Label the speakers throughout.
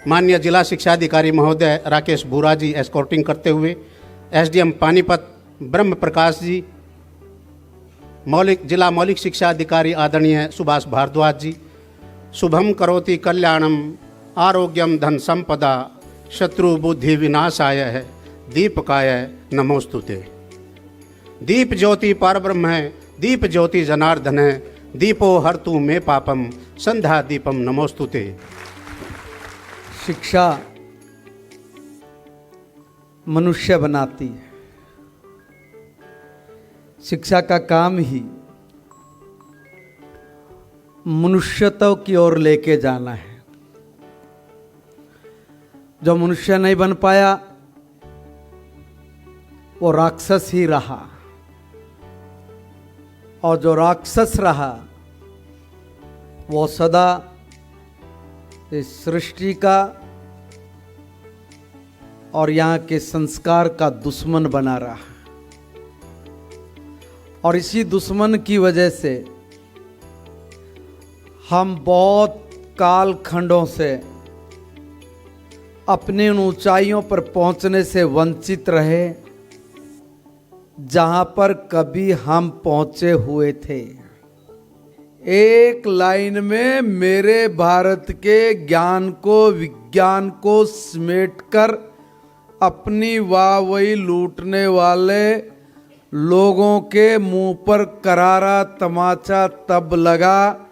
Speaker 1: माननीय जिला शिक्षा अधिकारी महोदय राकेश बुरा जी एस्कॉर्टिंग करते हुए, एसडीएम पानीपत ब्रह्म प्रकाश जी, जिला मौलिक शिक्षा अधिकारी आदरणीय सुभाष भारद्वाज जी, शुभम करोति कल्याणम आरोग्यम धन संपदा शत्रु बुद्धि विनाशाय है दीपकाय नमोस्तुते। दीप ज्योति परब्रह्म है, दीप ज्योति जनार्दन है, दीपो हरतु मे पापम संध्या दीपम नमोस्तुते।
Speaker 2: शिक्षा मनुष्य बनाती है। शिक्षा का काम ही मनुष्यत्व की ओर लेके जाना है। जो मनुष्य नहीं बन पाया वो राक्षस ही रहा, और जो राक्षस रहा वो सदा इस सृष्टि का और यहाँ के संस्कार का दुश्मन बना रहा। और इसी दुश्मन की वजह से हम बहुत कालखंडों से अपनी उन ऊंचाइयों पर पहुंचने से वंचित रहे जहां पर कभी हम पहुंचे हुए थे। एक लाइन में मेरे भारत के ज्ञान को, विज्ञान को समेटकर अपनी वाहवाही लूटने वाले लोगों के मुंह पर करारा तमाचा तब लगा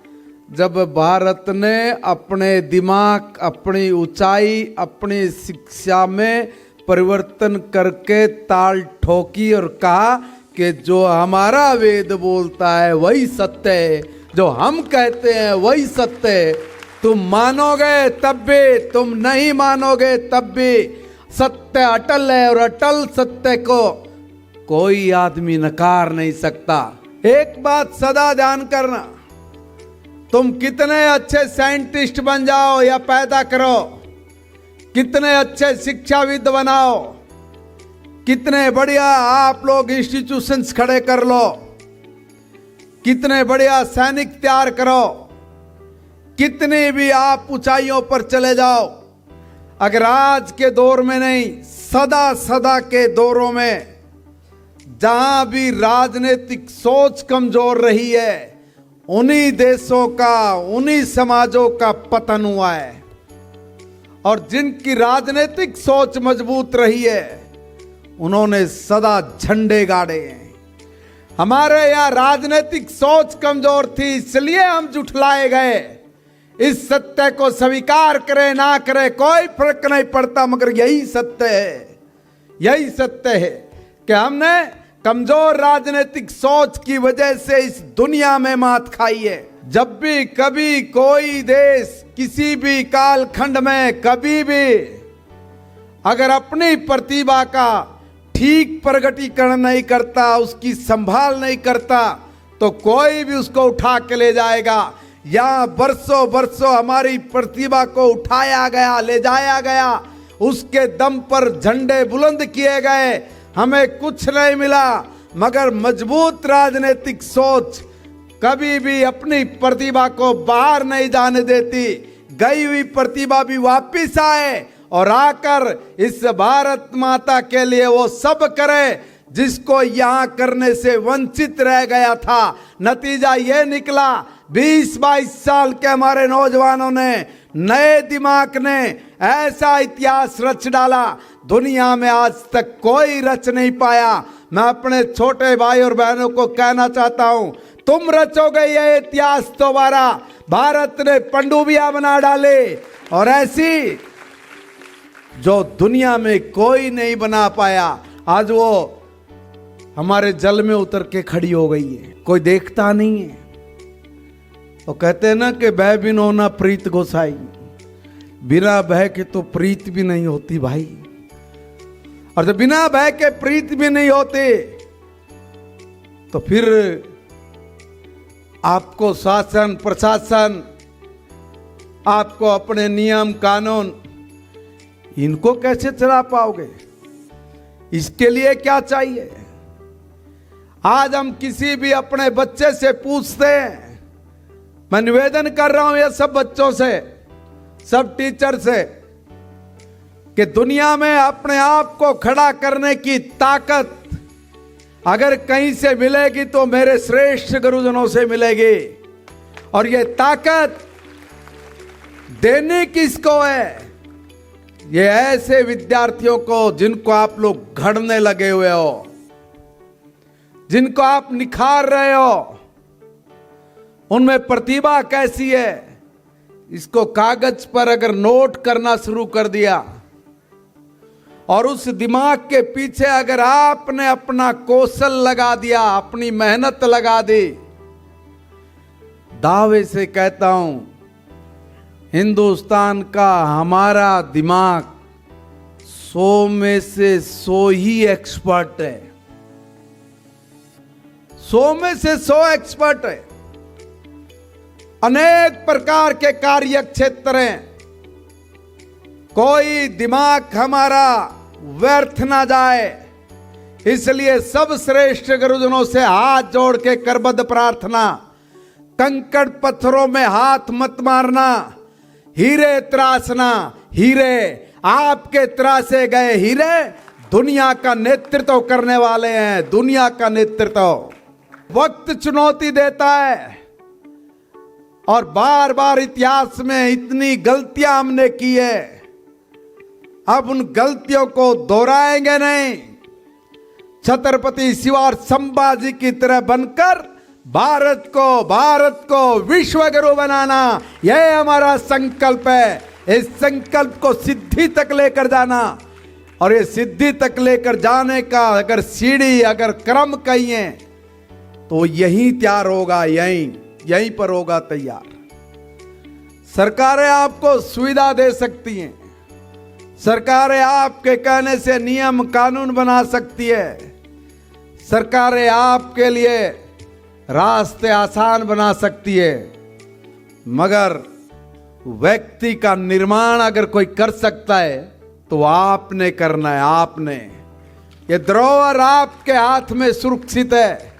Speaker 2: जब भारत ने अपने दिमाग, अपनी ऊंचाई, अपनी शिक्षा में परिवर्तन करके ताल ठोकी और कहा कि जो हमारा वेद बोलता है वही सत्य है, जो हम कहते हैं वही सत्य है। तुम मानोगे तब भी, तुम नहीं मानोगे तब भी सत्य अटल है, और अटल सत्य को कोई आदमी नकार नहीं सकता। एक बात सदा ध्यान करना, तुम कितने अच्छे साइंटिस्ट बन जाओ या पैदा करो, कितने अच्छे शिक्षाविद बनाओ, कितने बढ़िया आप लोग इंस्टीट्यूशंस खड़े कर लो, कितने बढ़िया सैनिक तैयार करो, कितने भी आप ऊंचाइयों पर चले जाओ, अगर आज के दौर में नहीं, सदा सदा के दौरों में जहां भी राजनीतिक सोच कमजोर रही है, उन्हीं देशों का, उन्हीं समाजों का पतन हुआ है। और जिनकी राजनीतिक सोच मजबूत रही है उन्होंने सदा झंडे गाड़े हैं। हमारे यहाँ राजनीतिक सोच कमजोर थी, इसलिए हम जुठलाए गए। इस सत्य को स्वीकार करे ना करे कोई फर्क नहीं पड़ता, मगर यही सत्य है, यही सत्य है कि हमने कमजोर राजनीतिक सोच की वजह से इस दुनिया में मात खाई है। जब भी कभी कोई देश किसी भी कालखंड में कभी भी अगर अपनी प्रतिभा का ठीक प्रगटीकरण नहीं करता, उसकी संभाल नहीं करता, तो कोई भी उसको उठा के ले जाएगा। यहाँ बरसों बरसों हमारी प्रतिभा को उठाया गया, ले जाया गया, उसके दम पर झंडे बुलंद किए गए, हमें कुछ नहीं मिला, मगर मजबूत राजनीतिक सोच कभी भी अपनी प्रतिभा को बाहर नहीं जाने देती। गई हुई प्रतिभा भी वापिस आए और आकर इस भारत माता के लिए वो सब करे जिसको यहाँ करने से वंचित रह गया था। नतीजा ये निकला, 20-22 साल के हमारे नौजवानों ने, नए दिमाग ने ऐसा इतिहास रच डाला, दुनिया में आज तक कोई रच नहीं पाया। मैं अपने छोटे भाई और बहनों को कहना चाहता हूं, तुम रचोगे ये इतिहास दोबारा। भारत ने पनडुब्बियां बना डाले और ऐसी जो दुनिया में कोई नहीं बना पाया, आज वो हमारे जल में उतर के खड़ी हो गई है, कोई देखता नहीं है। वो कहते हैं ना कि भय बिन होना प्रीत गोसाई, बिना भय के तो प्रीत भी नहीं होती भाई। और जब बिना भय के प्रीत भी नहीं होते तो फिर आपको शासन प्रशासन, आपको अपने नियम कानून, इनको कैसे चला पाओगे? इसके लिए क्या चाहिए? आज हम किसी भी अपने बच्चे से पूछते हैं, मैं निवेदन कर रहा हूं ये सब बच्चों से, सब टीचर से, कि दुनिया में अपने आप को खड़ा करने की ताकत अगर कहीं से मिलेगी तो मेरे श्रेष्ठ गुरुजनों से मिलेगी। और ये ताकत देने किसको है? ये ऐसे विद्यार्थियों को जिनको आप लोग घड़ने लगे हुए हो, जिनको आप निखार रहे हो। उनमें प्रतिभा कैसी है, इसको कागज पर अगर नोट करना शुरू कर दिया और उस दिमाग के पीछे अगर आपने अपना कौशल लगा दिया, अपनी मेहनत लगा दी, दावे से कहता हूं हिंदुस्तान का हमारा दिमाग 100 में से 100 ही एक्सपर्ट है। 100 में से 100 एक्सपर्ट है। अनेक प्रकार के कार्य क्षेत्र हैं। कोई दिमाग हमारा व्यर्थ ना जाए, इसलिए सब श्रेष्ठ गुरुजनों से हाथ जोड़ के करबद्ध प्रार्थना, कंकड़ पत्थरों में हाथ मत मारना, हीरे त्रासना। हीरे आपके त्रासे गए हीरे दुनिया का नेतृत्व करने वाले हैं। दुनिया का नेतृत्व वक्त चुनौती देता है और बार बार इतिहास में इतनी गलतियां हमने की है, अब उन गलतियों को दोहराएंगे नहीं। छत्रपति शिवाजी संभाजी की तरह बनकर भारत को विश्व गुरु बनाना, यह हमारा संकल्प है। इस संकल्प को सिद्धि तक लेकर जाना, और ये सिद्धि तक लेकर जाने का अगर सीढ़ी, अगर क्रम कहिए तो यहीं तैयार होगा, यहीं पर होगा तैयार। सरकारें आपको सुविधा दे सकती हैं, सरकारें आपके कहने से नियम कानून बना सकती है, सरकारें आपके लिए रास्ते आसान बना सकती है, मगर व्यक्ति का निर्माण अगर कोई कर सकता है तो आपने करना है। आपने, ये धरोहर आपके हाथ में सुरक्षित है,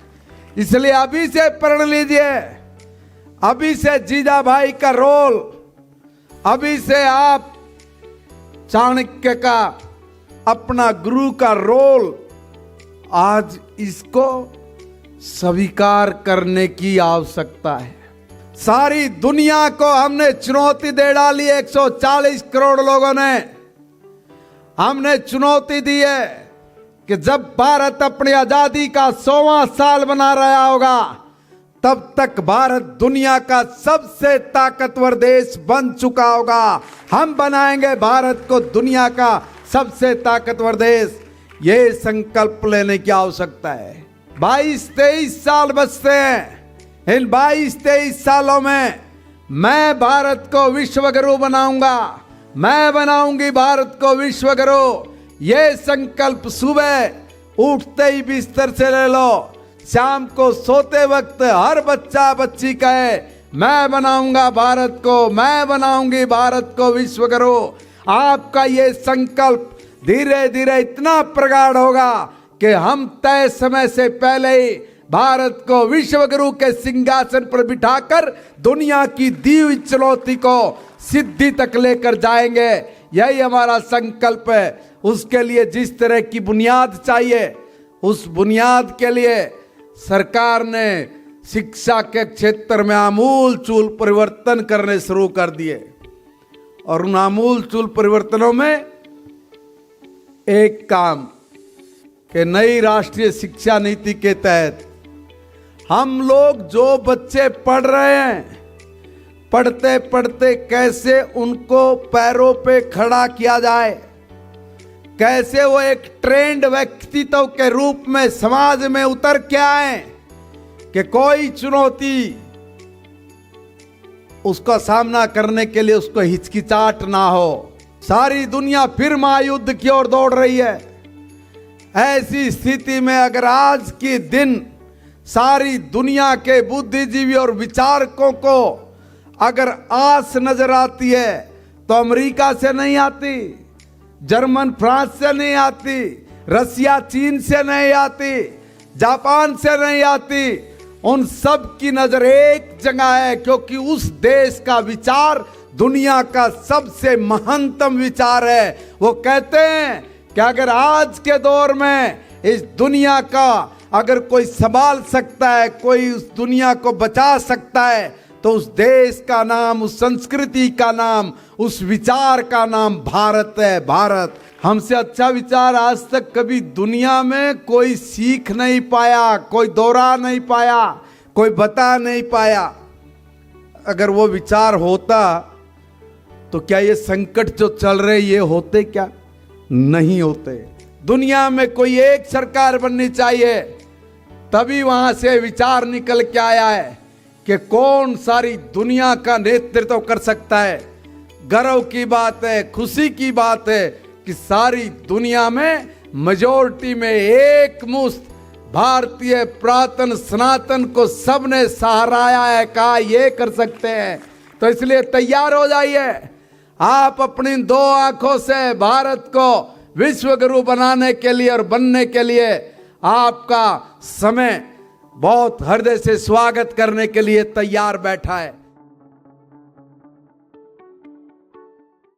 Speaker 2: इसलिए अभी से प्रण लीजिए। अभी से जीजा भाई का रोल, अभी से आप चाणक्य का अपना गुरु का रोल, आज इसको स्वीकार करने की आवश्यकता है। सारी दुनिया को हमने चुनौती दे डाली। 140 करोड़ लोगों ने हमने चुनौती दी है कि जब भारत अपनी आजादी का 100वां साल मना रहा होगा, तब तक भारत दुनिया का सबसे ताकतवर देश बन चुका होगा। हम बनाएंगे भारत को दुनिया का सबसे ताकतवर देश। ये संकल्प लेने की आवश्यकता है। 22-23 साल बचते हैं। इन 22-23 सालों में मैं भारत को विश्व गुरु बनाऊंगा, मैं बनाऊंगी भारत को विश्व गुरु। ये संकल्प सुबह उठते ही बिस्तर से ले लो, शाम को सोते वक्त हर बच्चा बच्ची कहे मैं बनाऊंगा भारत को, मैं बनाऊंगी भारत को विश्व गुरु। आपका ये संकल्प धीरे धीरे इतना प्रगाढ़ होगा कि हम तय समय से पहले ही भारत को विश्व गुरु के सिंहासन पर बिठाकर दुनिया की दी हुई चुनौती को सिद्धि तक लेकर जाएंगे। यही हमारा संकल्प है। उसके लिए जिस तरह की बुनियाद चाहिए, उस बुनियाद के लिए सरकार ने शिक्षा के क्षेत्र में आमूल चूल परिवर्तन करने शुरू कर दिए। और उन आमूल चूल परिवर्तनों में एक काम कि नई राष्ट्रीय शिक्षा नीति के तहत हम लोग जो बच्चे पढ़ रहे हैं, पढ़ते पढ़ते कैसे उनको पैरों पे खड़ा किया जाए, कैसे वो एक ट्रेंड व्यक्तित्व के रूप में समाज में उतर के आए कि कोई चुनौती उसका सामना करने के लिए उसको हिचकिचाहट ना हो। सारी दुनिया फिर महायुद्ध की ओर दौड़ रही है। ऐसी स्थिति में अगर आज के दिन सारी दुनिया के बुद्धिजीवी और विचारकों को अगर आस नजर आती है तो अमेरिका से नहीं आती, जर्मन फ्रांस से नहीं आती, रसिया चीन से नहीं आती, जापान से नहीं आती। उन सब की नजर एक जगह है, क्योंकि उस देश का विचार दुनिया का सबसे महत्तम विचार है। वो कहते हैं कि अगर आज के दौर में इस दुनिया का अगर कोई संभाल सकता है, कोई उस दुनिया को बचा सकता है, तो उस देश का नाम, उस संस्कृति का नाम, उस विचार का नाम भारत है। भारत। हमसे अच्छा विचार आज तक कभी दुनिया में कोई सीख नहीं पाया, कोई दोहरा नहीं पाया, कोई बता नहीं पाया। अगर वो विचार होता तो क्या ये संकट जो चल रहे ये होते? क्या नहीं होते। दुनिया में कोई एक सरकार बननी चाहिए, तभी वहां से विचार निकल के आया है कि कौन सारी दुनिया का नेतृत्व कर सकता है। गर्व की बात है, खुशी की बात है कि सारी दुनिया में मेजॉरिटी में एक मुश्त भारतीय पुरातन सनातन को सबने सराहाया है, कहा ये कर सकते हैं। तो इसलिए तैयार हो जाइए। आप अपनी दो आंखों से भारत को विश्व गुरु बनाने के लिए और बनने के लिए आपका समय बहुत हृदय से स्वागत करने के लिए तैयार बैठा है।